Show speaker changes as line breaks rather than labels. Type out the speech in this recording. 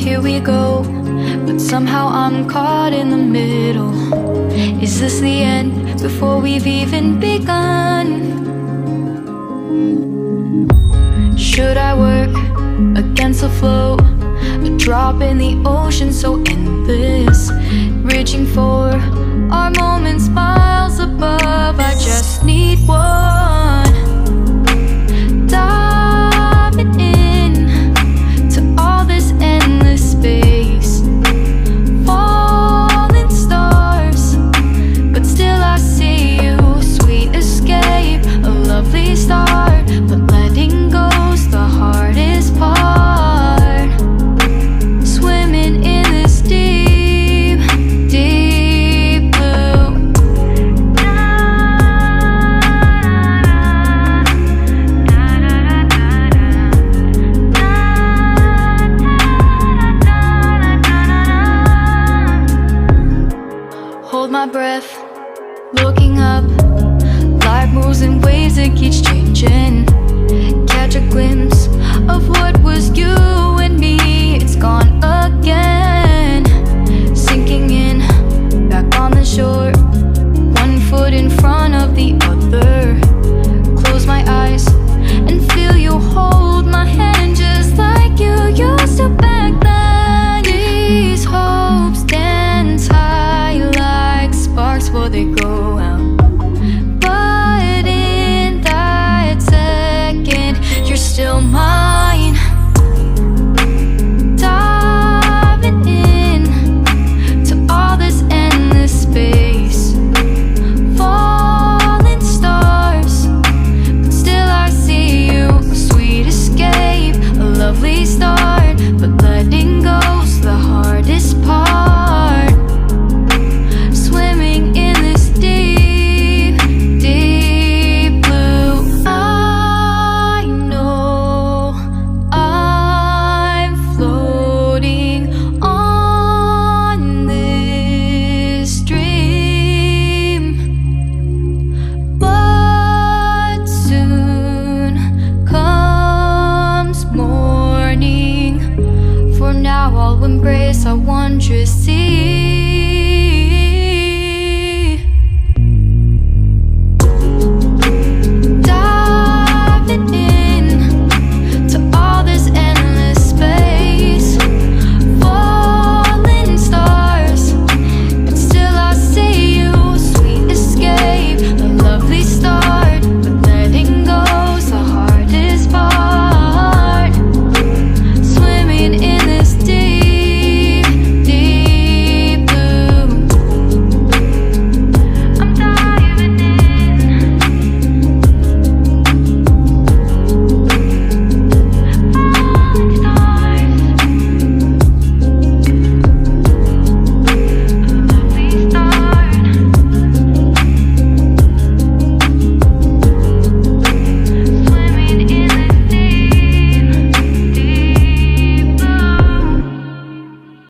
here we go, but somehow I'm caught in the middle. Is this the end before we've even begun? Should I work against the flow? A drop in the ocean so endless, reaching for our moments miles above. I just need one, diving in to all this endless space, falling stars, but still I see you. Sweet escape, a lovely start, but letting go's the hardest part. Swimming in this deep, deep blue. Hold my breath, looking up. Life moves in waves that keeps changing. Catch a glimpse of what was you and me. It's gone again, sinking in, back on the shore. One foot in front of the other. Close my eyes and feel you hold my hand just like you used to back then. These hopes dance high like sparks before they go out. But in that second, you're still mine. Diving in to all this endless space, falling stars, but still I see you. A sweet escape, a lovely start, but letting go's the hardest part. Swimming in this deep, deep blue. I know I'm floating on this dream, but soon comes morning. For now I'll embrace our wondrous sea.